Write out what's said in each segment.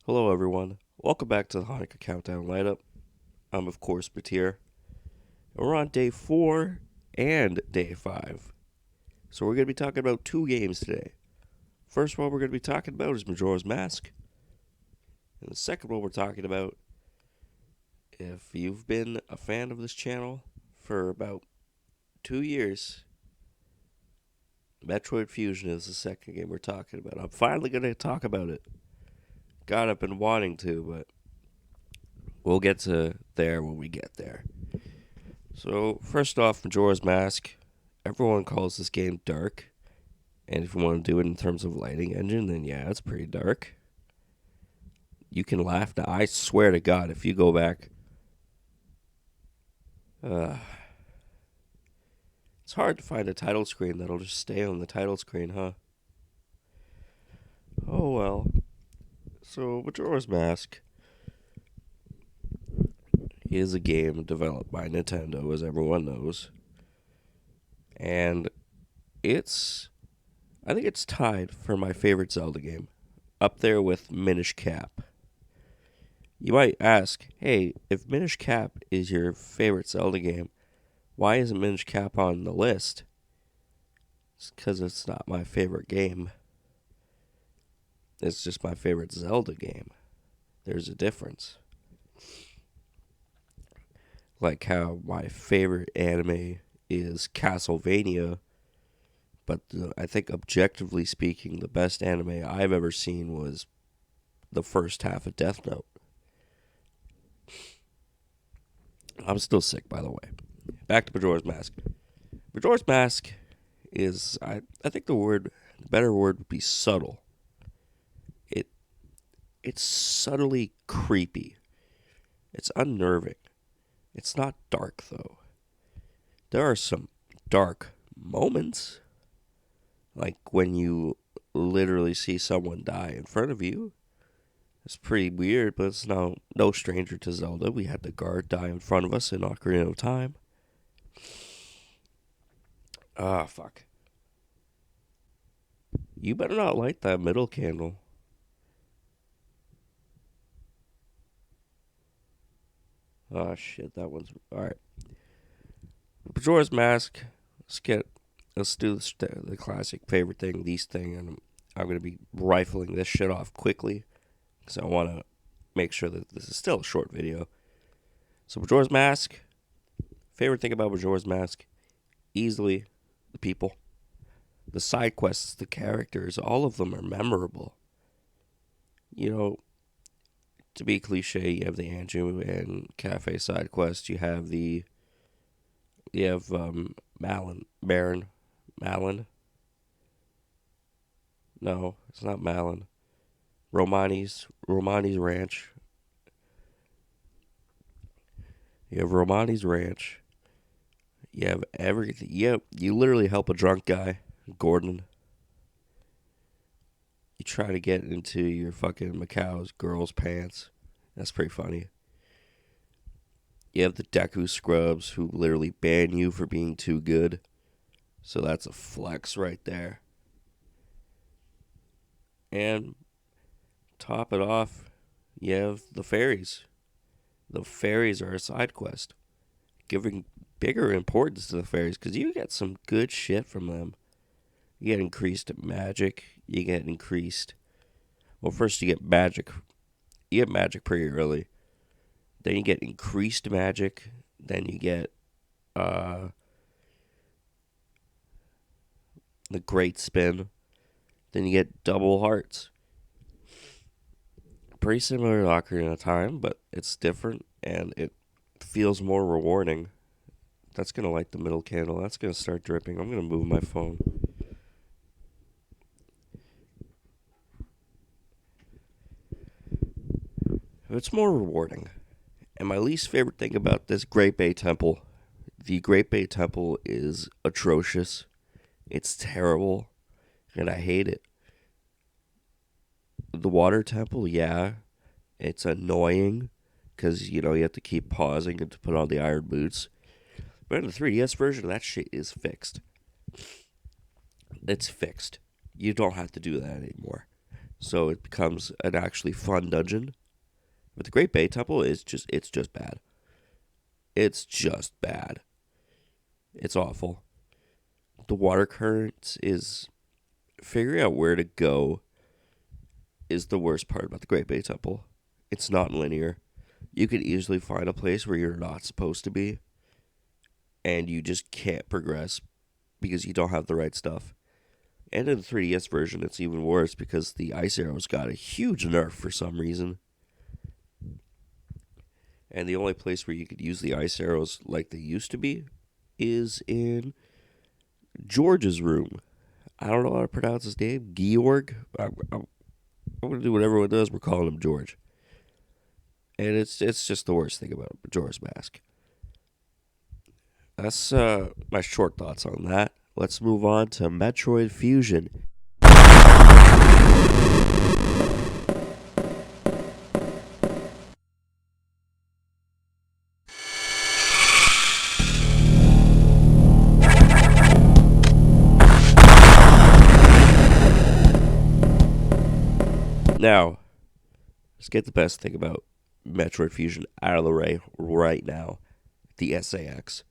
Hello, everyone. Welcome back to the Hanukkah Countdown Lineup. I'm, of course, Batir. We're on day 4 and day 5. So, we're going to be talking about two games today. First one we're going to be talking about is Majora's Mask. And the second one we're talking about, if you've been a fan of this channel for about 2 years, Metroid Fusion is the second game we're talking about. I'm finally going to talk about it. God, I've been wanting to, but we'll get to there when we get there. So, first off, Majora's Mask. Everyone calls this game dark. And if you want to do it in terms of lighting engine, then yeah, it's pretty dark. You can laugh now. I swear to God, if you go back. Uh, it's hard to find a title screen that'll just stay on the title screen, huh? Oh well. So, Majora's Mask is a game developed by Nintendo, as everyone knows. And I think it's tied for my favorite Zelda game, up there with Minish Cap. You might ask, hey, if Minish Cap is your favorite Zelda game, why isn't Minish Cap on the list? It's because it's not my favorite game. It's just my favorite Zelda game. There's a difference. Like how my favorite anime is Castlevania, but I think objectively speaking, the best anime I've ever seen was the first half of Death Note. I'm still sick, by the way. Back to Majora's Mask. Majora's Mask is, I think the better word would be subtle. It it's subtly creepy. It's unnerving. It's not dark though. There are some dark moments, like when you literally see someone die in front of you. It's pretty weird, but it's no stranger to Zelda. We had the guard die in front of us in Ocarina of Time. Ah, fuck. You better not light that middle candle. Oh shit, that one's alright. Majora's Mask. Let's do the classic favorite thing, least thing, and I'm gonna be rifling this shit off quickly because I want to make sure that this is still a short video. So Majora's Mask. Favorite thing about Majora's Mask, easily the people, the side quests, the characters. All of them are memorable. You know, to be cliche, you have the Andrew and Cafe side quest. You have Malin. No, it's not Malin. Romani's Ranch. You have Romani's Ranch. You have everything. You literally help a drunk guy, Gordon. You try to get into your fucking Macau's girl's pants. That's pretty funny. You have the Deku Scrubs who literally ban you for being too good. So that's a flex right there. And top it off, you have the fairies. The fairies are a side quest, giving bigger importance to the fairies because you get some good shit from them. You get increased magic. You get increased. Well, first you get magic. You get magic pretty early. Then you get increased magic. Then you get the great spin. Then you get double hearts. Pretty similar to Ocarina of Time, but it's different and it feels more rewarding. That's gonna light the middle candle. That's gonna start dripping. I'm gonna move my phone. It's more rewarding. And my least favorite thing about this Great Bay Temple, the Great Bay Temple is atrocious. It's terrible, and I hate it. The Water Temple, yeah, it's annoying because you have to keep pausing and to put on the iron boots. But in the 3DS version, that shit is fixed. It's fixed. You don't have to do that anymore. so it becomes an actually fun dungeon. But the Great Bay Temple is it's just bad. It's just bad. It's awful. The water current is figuring out where to go is the worst part about the Great Bay Temple. It's not linear. You could easily find a place where you're not supposed to be, and you just can't progress because you don't have the right stuff. And in the 3DS version, it's even worse because the ice arrows got a huge nerf for some reason. And the only place where you could use the ice arrows like they used to be is in George's room. I don't know how to pronounce his name. Georg? I'm going to do what everyone does. We're calling him George. And it's just the worst thing about Majora's Mask. That's my short thoughts on that. Let's move on to Metroid Fusion. Now, let's get the best thing about Metroid Fusion out of the way right now. The SAX.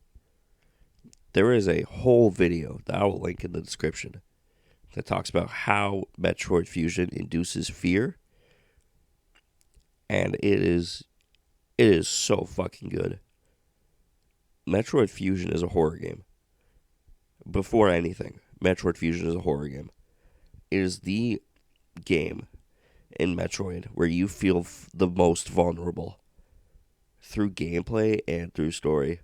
There is a whole video that I will link in the description that talks about how Metroid Fusion induces fear. And it is so fucking good. Metroid Fusion is a horror game. Before anything, Metroid Fusion is a horror game. It is the game in Metroid where you feel the most vulnerable through gameplay and through story.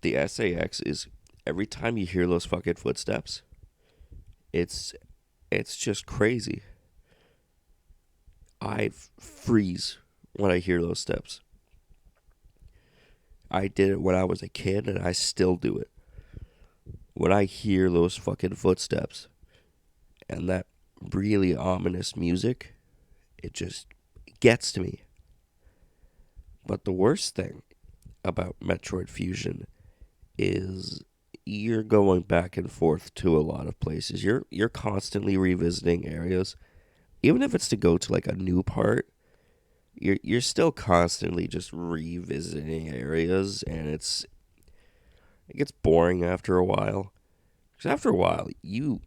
The SAX is every time you hear those fucking footsteps, it's just crazy. I freeze when I hear those steps. I did it when I was a kid and I still do it. When I hear those fucking footsteps and that really ominous music, it just gets to me. But the worst thing about Metroid Fusion is you're going back and forth to a lot of places. You're constantly revisiting areas. Even if it's to go to like a new part, you're still constantly just revisiting areas, and it gets boring after a while. Because after a while, you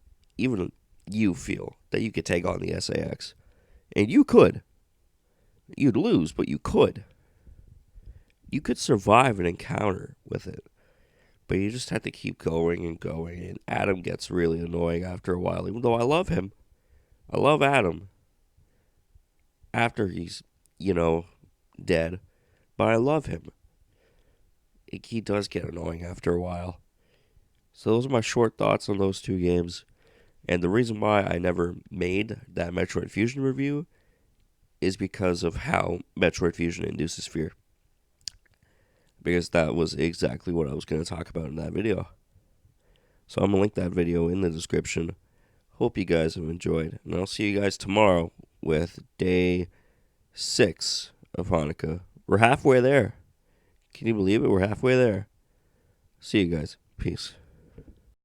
feel that you could take on the SAX. And you could. You'd lose, but you could. You could survive an encounter with it. But you just have to keep going and going. And Adam gets really annoying after a while. Even though I love him. I love Adam. After he's, dead. But I love him. He does get annoying after a while. So those are my short thoughts on those two games. And the reason why I never made that Metroid Fusion review is because of how Metroid Fusion induces fear. Because that was exactly what I was going to talk about in that video. So I'm going to link that video in the description. Hope you guys have enjoyed. And I'll see you guys tomorrow with day 6 of Hanukkah. We're halfway there. Can you believe it? We're halfway there. See you guys. Peace.